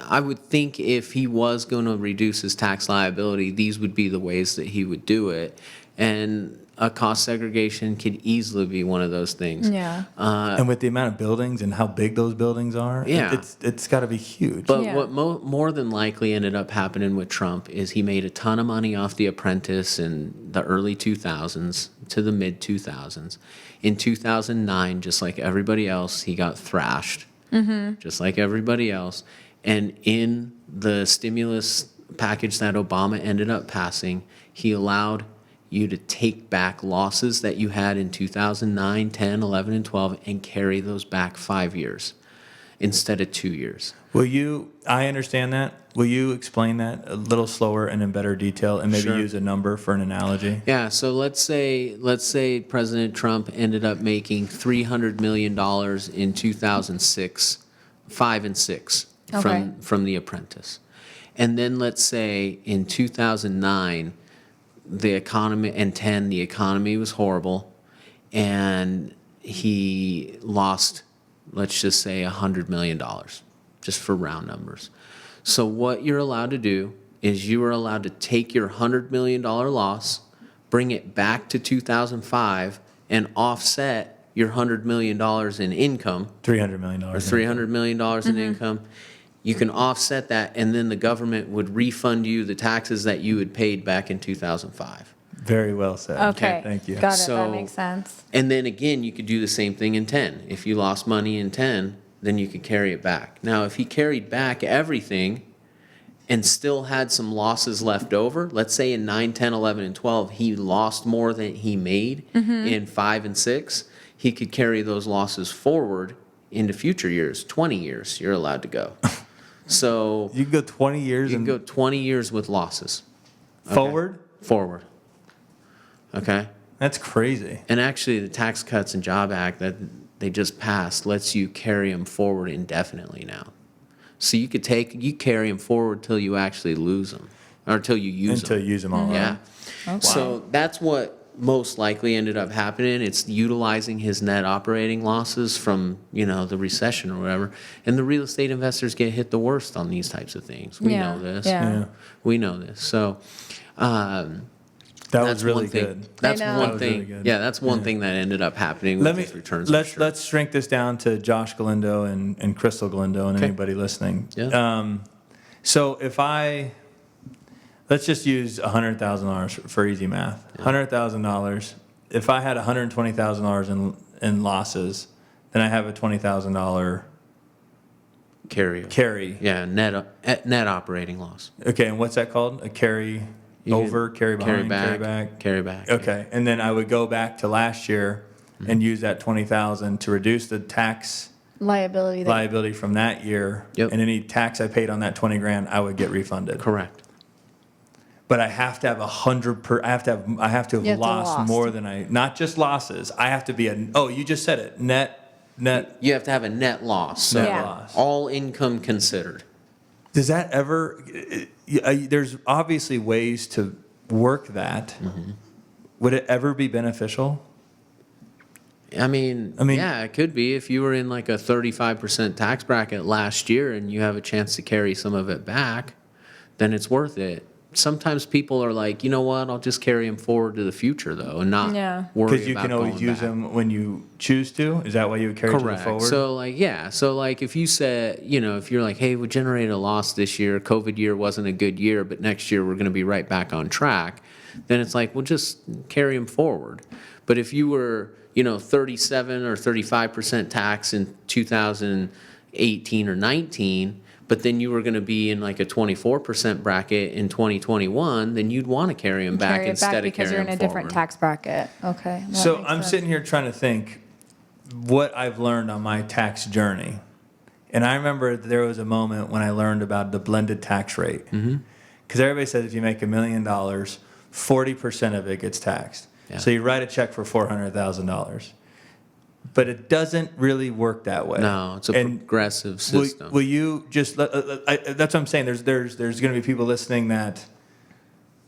I would think if he was going to reduce his tax liability, these would be the ways that he would do it. And a cost segregation could easily be one of those things. Yeah. And with the amount of buildings and how big those buildings are, Yeah. it's got to be huge. But Yeah. what more than likely ended up happening with Trump is he made a ton of money off The Apprentice in the early 2000s to the mid 2000s. In 2009, just like everybody else, he got thrashed, just like everybody else. And in the stimulus package that Obama ended up passing, he allowed you to take back losses that you had in 2009, 10, 11, and 12 and carry those back 5 years instead of 2 years. I understand that. Will you explain that a little slower and in better detail and maybe Sure. use a number for an analogy? Yeah, so let's say President Trump ended up making $300 million in 2006, 5 and 6 Okay. from The Apprentice. And then let's say in 2009, the economy, and 10, the economy was horrible, and he lost, let's just say, $100 million, just for round numbers. So what you're allowed to do is you are allowed to take your $100 million loss, bring it back to 2005, and offset your $100 million in income, $300 million. or $300 million in income. You can offset that, and then the government would refund you the taxes that you had paid back in 2005. Very well said. Okay. Thank you. Got it. So- that makes sense. And then again, you could do the same thing in 10. If you lost money in 10, then you could carry it back. Now, if he carried back everything and still had some losses left over, let's say in 9, 10, 11, and 12, he lost more than he made in 5 and 6, he could carry those losses forward into future years. 20 years, you're allowed to go. So You can go 20 years you can and go 20 years with losses. Okay? forward? Forward. Okay? That's crazy. And actually, the Tax Cuts and Job Act that they just passed lets you carry them forward indefinitely now. So you carry them forward till you actually lose them, or till you use Until them. you use them all Yeah. up. So that's what most likely ended up happening. It's utilizing his net operating losses from, the recession or whatever. And the real estate investors get hit the worst on these types of things. We Yeah, know this. yeah. Yeah. We know this. So That that's was really one thing. good. That's I know. one That was thing. really good. Yeah, that's one thing that ended up happening with his returns. for sure. Let's shrink this down to Josh Galindo and Krystal Galindo and Okay. anybody listening. Yeah. So let's just use $100,000 for easy math. $100,000. If I had $120,000 in losses, then I have a $20,000 carry. Yeah, net operating loss. Okay, and what's that called? A carry You over, carry behind, carry back. Carry back. Okay, and then I would go back to last year and use that 20,000 to reduce the tax Liability. from that year. Yep. And any tax I paid on that 20 grand, I would get refunded. Correct. But I have to have I have to have You have to lost lost. more than not just losses. I have to be you just said it, net. You have to have a net loss. So Net Yeah. loss. all income considered. Does that ever? There's obviously ways to work that. Would it ever be beneficial? I mean, yeah, it could be if you were in like a 35% tax bracket last year and you have a chance to carry some of it back, then it's worth it. Sometimes people are like, you know what, I'll just carry them forward to the future though, and not Yeah. worry Because you about can always going use back. them when you choose to. Is that why you would carry to the Correct. forward? So like if you said, if you're like, hey, we generated a loss this year, COVID year wasn't a good year, but next year we're going to be right back on track, then it's like, well, just carry them forward. But if you were, 37 or 35% tax in 2018 or 19, but then you were going to be in like a 24% bracket in 2021, then you'd want to carry them back Carry it instead back of because carrying you're in a them different forward. tax bracket. Okay. that So makes I'm sense. sitting here trying to think what I've learned on my tax journey. And I remember there was a moment when I learned about the blended tax rate. Because everybody says if you make $1 million, 40% of it gets taxed. Yeah. So you write a check for $400,000. But it doesn't really work that way. No, it's a progressive system. Will you just? That's what I'm saying. There's going to be people listening that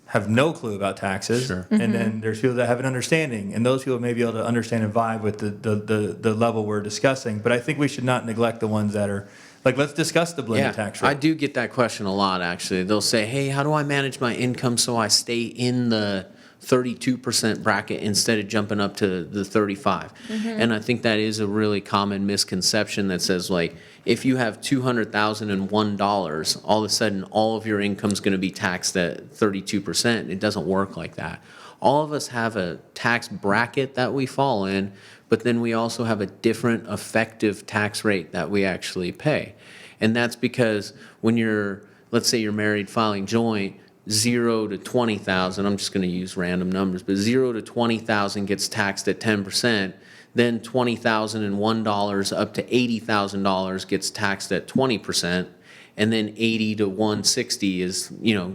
have no clue about taxes, Sure. and then there's people that have an understanding, and those people may be able to understand and vibe with the level we're discussing. But I think we should not neglect the ones that are like, let's discuss the blended tax rate. I do get that question a lot, actually. They'll say, hey, how do I manage my income so I stay in the 32% bracket instead of jumping up to the 35? And I think that is a really common misconception that says, like, if you have $200,001, all of a sudden all of your income is going to be taxed at 32%. It doesn't work like that. All of us have a tax bracket that we fall in, but then we also have a different effective tax rate that we actually pay. And that's because when you're, let's say you're married filing joint, 0 to 20,000, I'm just going to use random numbers, but 0 to 20,000 gets taxed at 10%. Then $20,001 up to $80,000 gets taxed at 20%. And then 80 to 160 is,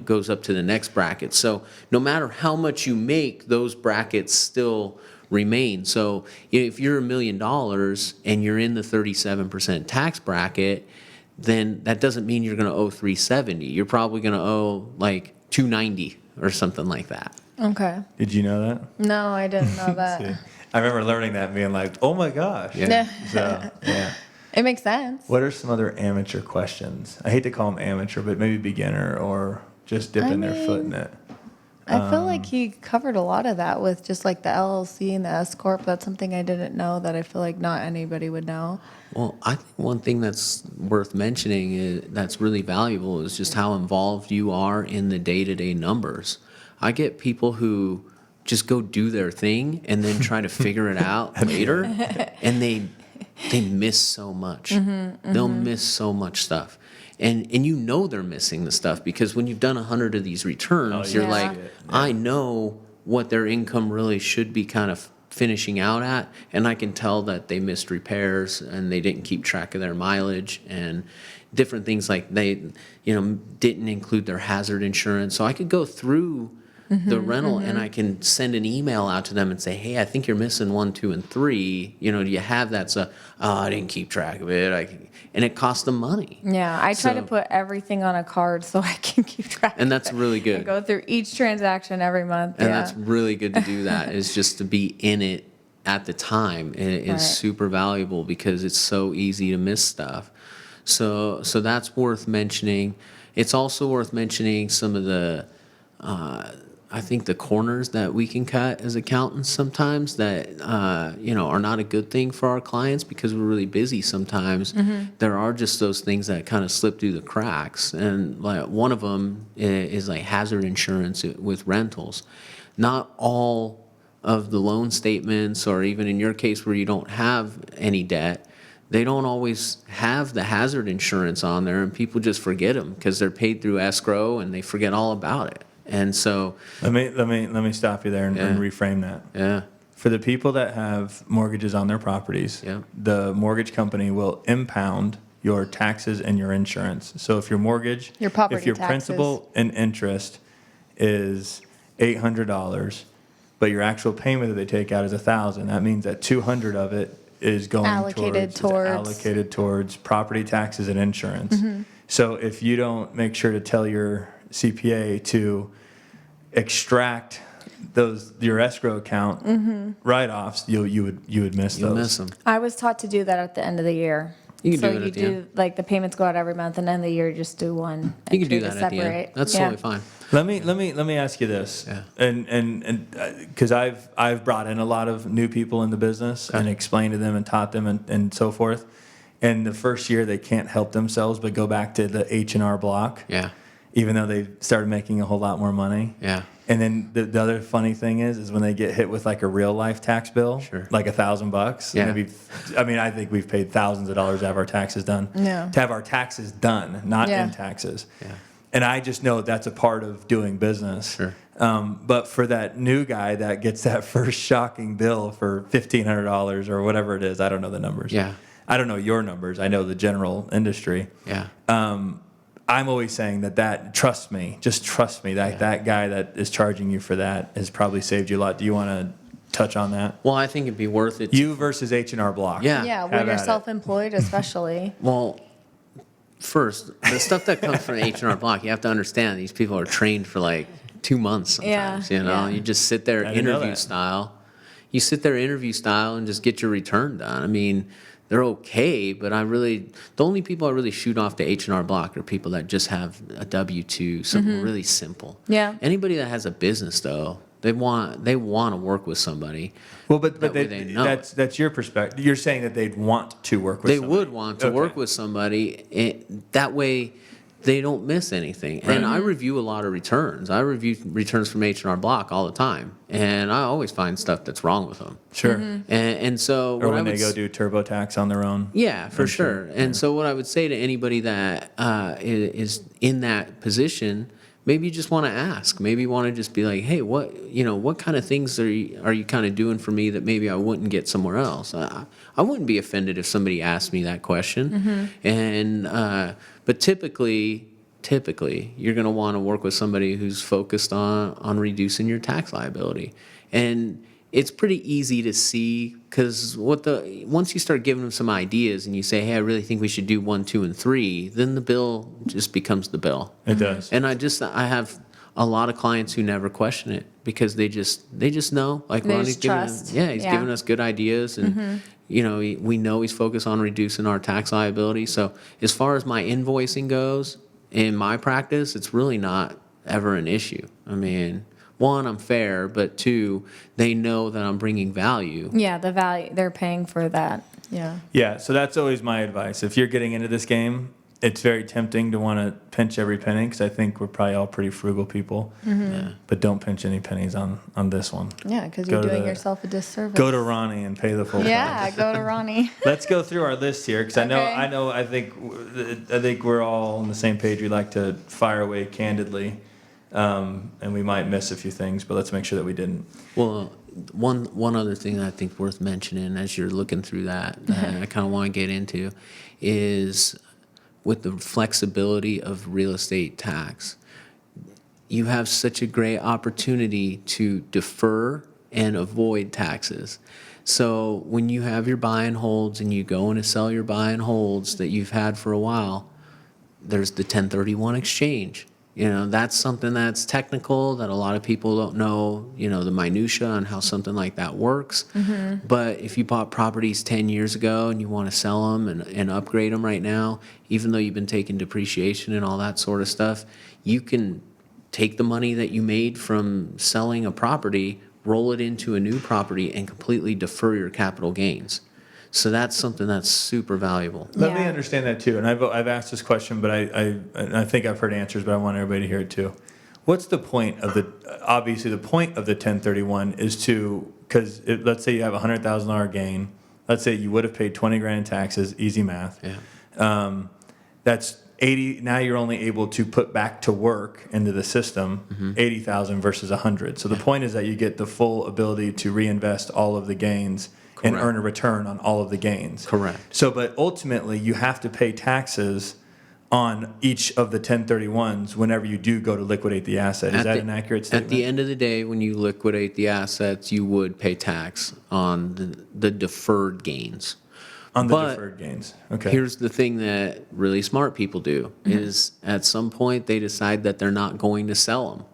goes up to the next bracket. So no matter how much you make, those brackets still remain. So if you're $1 million and you're in the 37% tax bracket, then that doesn't mean you're going to owe 370. You're probably going to owe like 290 or something like that. Okay. Did you know that? No, I didn't know that. See, I remember learning that and being like, oh my gosh. Yeah. So, yeah. It makes sense. What are some other amateur questions? I hate to call them amateur, but maybe beginner or just dipping their foot in it. I feel like he covered a lot of that with just like the LLC and the S Corp. That's something I didn't know that I feel like not anybody would know. Well, I think one thing that's worth mentioning that's really valuable is just how involved you are in the day-to-day numbers. I get people who just go do their thing and then try to figure it out later, and they miss so much. They'll miss so much stuff. And they're missing the stuff because when you've done 100 of these returns, you're like, I know what their income really should be kind of finishing out at, and I can tell that they missed repairs and they didn't keep track of their mileage and different things, like they didn't include their hazard insurance. So I could go through the rental and I can send an email out to them and say, hey, I think you're missing 1, 2, and 3. Do you have that? So, I didn't keep track of it. And it costs them money. Yeah, I try to put everything on a card so I can keep track And of that's it. really good. And go through each transaction every month. And that's really good to do that, is just to be in it at the time. It is super valuable because it's so easy to miss stuff. So that's worth mentioning. It's also worth mentioning some of the, I think the corners that we can cut as accountants sometimes that, are not a good thing for our clients because we're really busy sometimes. There are just those things that kind of slip through the cracks. And like one of them is like hazard insurance with rentals. Not all of the loan statements, or even in your case where you don't have any debt, they don't always have the hazard insurance on there, and people just forget them because they're paid through escrow and they forget all about it. And so let me stop you there and reframe that. Yeah. For the people that have mortgages on their properties, the mortgage company will impound your taxes and your insurance. So if your mortgage, Your property if your taxes. principal and interest is $800, but your actual payment that they take out is $1,000, that means that $200 of it is going Allocated towards property taxes and insurance. So if you don't make sure to tell your CPA to extract your escrow account write-offs, you would miss those. you'll miss them. I was taught to do that at the end of the year. You can so do it you at the do end. like the payments go out every month, and then the year just do one. You can do entry to that at the end. separate. That's Yeah. totally fine. Let me ask you this, and because I've brought in a lot of new people in the business and explained to them and taught them and so forth. And the first year they can't help themselves but go back to the H&R Block. Yeah. Even though they started making a whole lot more money. Yeah. And then the other funny thing is when they get hit with like a real life tax bill, like $1,000. Yeah. Maybe, I think we've paid thousands of dollars to have our taxes done. Yeah. To have our taxes done, not Yeah. in taxes. Yeah. And I just know that's a part of doing business. Sure. But for that new guy that gets that first shocking bill for $1,500 or whatever it is, I don't know the numbers. Yeah. I don't know your numbers. I know the general industry. Yeah. I'm always saying that trust me, just trust me, that guy that is charging you for that has probably saved you a lot. Do you want to touch on that? Well, I think it'd be worth it. You versus H&R Block. Yeah. Yeah, Have when you're at it. self-employed, especially. Well, first, the stuff that comes from H&R Block, you have to understand these people are trained for like 2 months sometimes. Yeah. You just sit there I didn't know interview that. style. You sit there interview style and just get your return done. I mean, they're okay, but the only people I really shoot off to H&R Block are people that just have a W-2, something really simple. Yeah. Anybody that has a business though, they want to work with somebody. Well, but That way they know that's your perspective. You're saying that they'd want to work with They somebody. would want to work with somebody. That way, they don't miss anything. And I review a lot of returns. I review returns from H&R Block all the time, and I always find stuff that's wrong with them. Sure. And so, Or what I when they would go do TurboTax on their own. yeah, for sure. And so, what I would say to anybody that is in that position, maybe you just want to ask. Maybe you want to just be like, hey, what kind of things are you kind of doing for me that maybe I wouldn't get somewhere else? I wouldn't be offended if somebody asked me that question. And but typically you're going to want to work with somebody who's focused on reducing your tax liability. And it's pretty easy to see because once you start giving them some ideas and you say, hey, I really think we should do 1, 2, and 3, then the bill just becomes the bill. It does. And I have a lot of clients who never question it because they just know, like They Ronnie's just giving trust. he's Yeah. giving us good ideas, and we know he's focused on reducing our tax liability. So as far as my invoicing goes, in my practice, it's really not ever an issue. I mean, 1, I'm fair, but 2, they know that I'm bringing value. Yeah, the value, they're paying for that. Yeah. Yeah, so that's always my advice. If you're getting into this game, it's very tempting to want to pinch every penny because I think we're probably all pretty frugal people. Yeah. But don't pinch any pennies on this one. Yeah, because Go you're to doing the- yourself a disservice. Go to Ronnie and pay the full price. Yeah, go to Ronnie. Let's go through our list here because Okay. I think we're all on the same page. We like to fire away candidly, and we might miss a few things, but let's make sure that we didn't. Well, one other thing that I think worth mentioning as you're looking through that I kind of want to get into is with the flexibility of real estate tax. You have such a great opportunity to defer and avoid taxes. So when you have your buy and holds and you go in to sell your buy and holds that you've had for a while, there's the 1031 exchange. That's something that's technical that a lot of people don't know, the minutia on how something like that works. But if you bought properties 10 years ago and you want to sell them and upgrade them right now, even though you've been taking depreciation and all that sort of stuff, you can take the money that you made from selling a property, roll it into a new property, and completely defer your capital gains. So that's something that's super valuable. Let me Yeah. understand that too. And I've asked this question, but I think I've heard answers, but I want everybody to hear it too. What's the point of obviously the point of the 1031 is because let's say you have a $100,000 gain. Let's say you would have paid 20 grand in taxes, easy math. Yeah. That's 80. Now you're only able to put back to work into the system 80,000 versus 100. So the point is that you get the full ability to reinvest all of the gains and Correct. earn a return on all of the gains. Correct. So, but ultimately, you have to pay taxes on each of the 1031s whenever you do go to liquidate the asset. Is that an accurate statement? At the end of the day, when you liquidate the assets, you would pay tax on the deferred gains. On the But deferred gains. Okay. Here's the thing that really smart people do is at some point they decide that they're not going to sell them.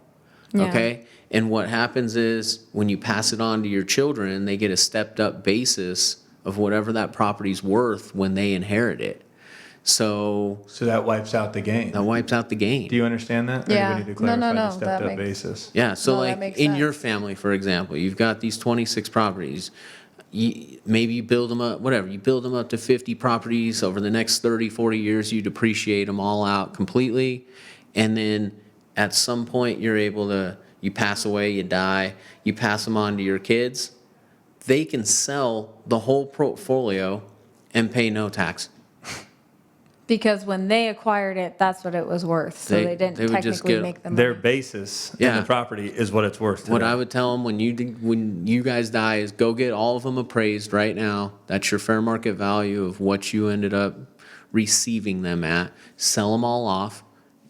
Yeah. Okay? And what happens is when you pass it on to your children, they get a stepped up basis of whatever that property's worth when they inherit it. So that wipes out the gain. that wipes out the gain. Do you understand that? Or Yeah. do we need to No, clarify no, the no, stepped that up makes- basis? Yeah, so No, that like makes in your sense. family, for example, you've got these 26 properties. Maybe you build them up, whatever, you build them up to 50 properties over the next 30, 40 years, you depreciate them all out completely. And then at some point you're able to, you pass away, you die, you pass them on to your kids. They can sell the whole portfolio and pay no tax. Because when they acquired it, that's what it was worth. So They- they didn't they would just technically get make the money. Their basis in Yeah. the property is what it's worth today. What I would tell them when you guys die is go get all of them appraised right now. That's your fair market value of what you ended up receiving them at. Sell them all off,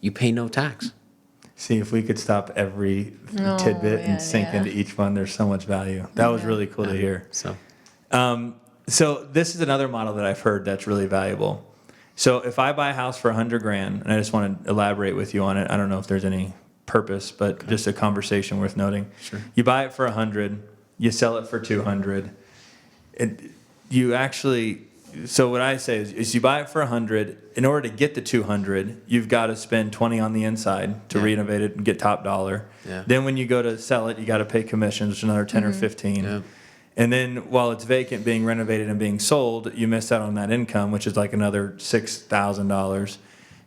you pay no tax. See, if we could stop every tidbit man, and sink yeah. into each one, there's so much value. That was really cool to hear. So So this is another model that I've heard that's really valuable. So if I buy a house for $100,000, and I just want to elaborate with you on it, I don't know if there's any purpose, but just a conversation worth noting. Sure. You buy it for 100, you sell it for 200. So what I say is you buy it for 100. In order to get the 200, you've got to spend 20 on the inside to renovate it and get top dollar. Yeah. Then when you go to sell it, you got to pay commissions, which is another 10 or 15. Yeah. And then while it's vacant, being renovated and being sold, you miss out on that income, which is like another $6,000.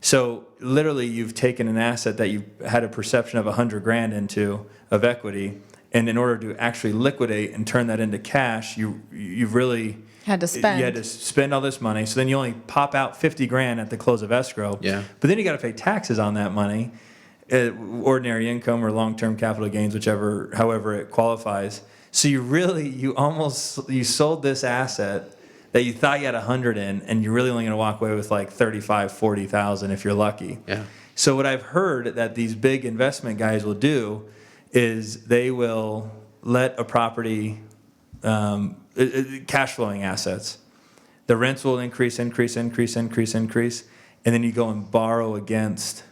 So literally, you've taken an asset that you had a perception of $100,000 into of equity, and in order to actually liquidate and turn that into cash, you've really Had to spend. You had to spend all this money. So then you only pop out $50,000 at the close of escrow. Yeah. But then you got to pay taxes on that money, ordinary income or long-term capital gains, however it qualifies. So you sold this asset that you thought you had 100 in, and you're really only going to walk away with like 35, 40,000 if you're lucky. Yeah. So what I've heard that these big investment guys will do is they will let a property, cash flowing assets, the rents will increase, and then you go and borrow against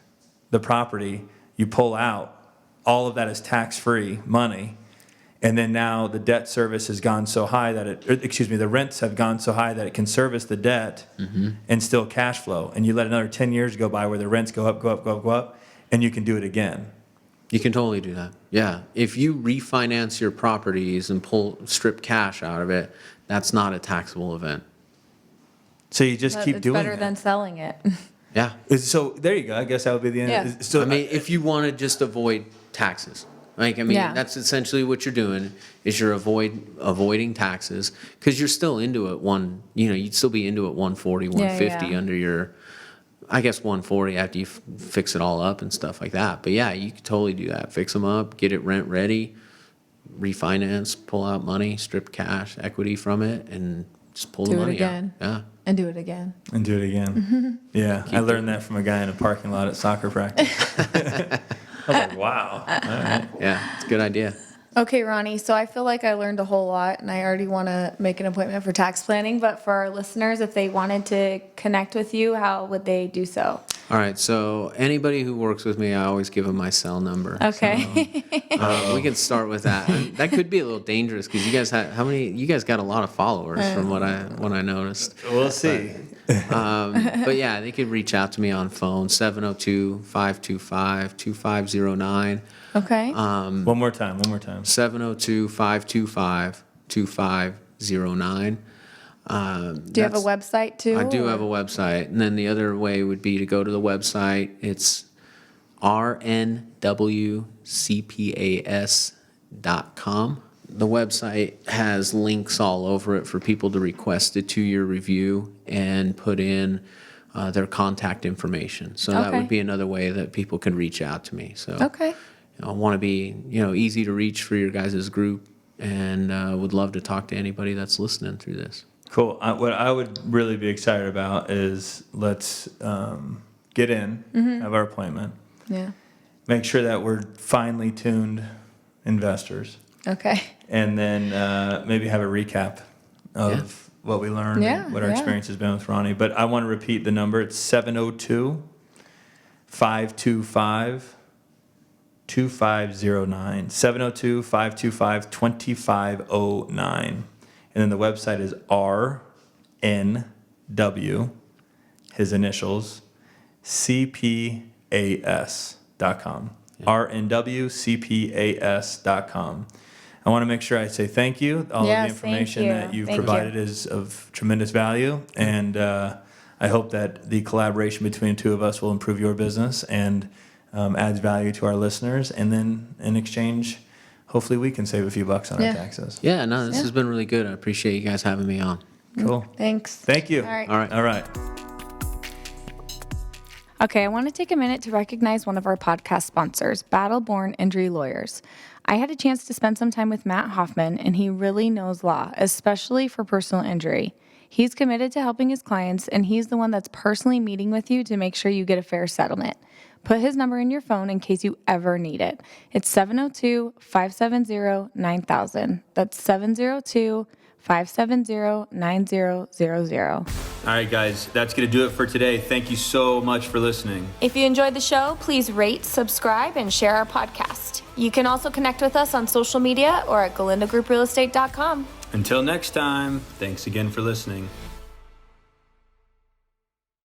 the property. You pull out. All of that is tax-free money. And then now the debt service has gone so high the rents have gone so high that it can service the debt and still cash flow. And you let another 10 years go by where the rents go up, and you can do it again. You can totally do that. Yeah. If you refinance your properties and strip cash out of it, that's not a taxable event. So you just keep it's doing better that. than selling it. Yeah. So there you go. I guess that would be the end. Yeah. So I mean, if you want to just avoid taxes, Yeah. that's essentially what you're doing is you're avoiding taxes because you're still into it you'd still be into it 140, 150 yeah. under your, I guess 140 after you fix it all up and stuff like that. But yeah, you could totally do that. Fix them up, get it rent ready, refinance, pull out money, strip cash, equity from it, and just pull the Do it money again. out. Yeah. And do it again. and do it again. Yeah, I learned that from a guy in a parking lot at soccer practice. I was like, wow. All right. Yeah, it's a good idea. Okay, Ronnie, so I feel like I learned a whole lot, and I already want to make an appointment for tax planning, but for our listeners, if they wanted to connect with you, how would they do so? All right, so anybody who works with me, I always give them my cell number. Okay. We can start with that. That could be a little dangerous because you guys you guys got a lot of followers from what I noticed. We'll see. But yeah, they could reach out to me on phone 702-525-2509. Okay. One more time. 702-525-2509. Do you have a website too? I do or- have a website. And then the other way would be to go to the website. It's rnwcpas.com. The website has links all over it for people to request a 2-year review and put in their contact information. So that Okay. would be another way that people can reach out to me. So Okay. I want to be easy to reach for your guys' group, and would love to talk to anybody that's listening through this. Cool. What I would really be excited about is let's get in, have our appointment, Yeah. make sure that we're finely tuned investors, Okay. and then maybe have a recap of what we learned and what our experience has been with Ronnie. But I want to repeat the number. It's 702-525-2509. 702-525-2509. And then the website is RNW, his initials, CPAS.com. RNWCPAS.com. I want to make sure I say thank you. All of Yes, the information thank you. that you've Thank you. provided is of tremendous value. And I hope that the collaboration between the two of us will improve your business and adds value to our listeners. And then in exchange, hopefully we can save a few bucks on our taxes. Yeah, no, this has been really good. I appreciate you guys having me on. Cool. Thanks. Thank you. All right. All right. All right. Okay, I want to take a minute to recognize one of our podcast sponsors, Battle-Born Injury Lawyers. I had a chance to spend some time with Matt Hoffman, and he really knows law, especially for personal injury. He's committed to helping his clients, and he's the one that's personally meeting with you to make sure you get a fair settlement. Put his number in your phone in case you ever need it. It's 702-570-9000. That's 702-570-9000. All right, guys, that's going to do it for today. Thank you so much for listening. If you enjoyed the show, please rate, subscribe, and share our podcast. You can also connect with us on social media or at galindogrouprealestate.com. Until next time, thanks again for listening.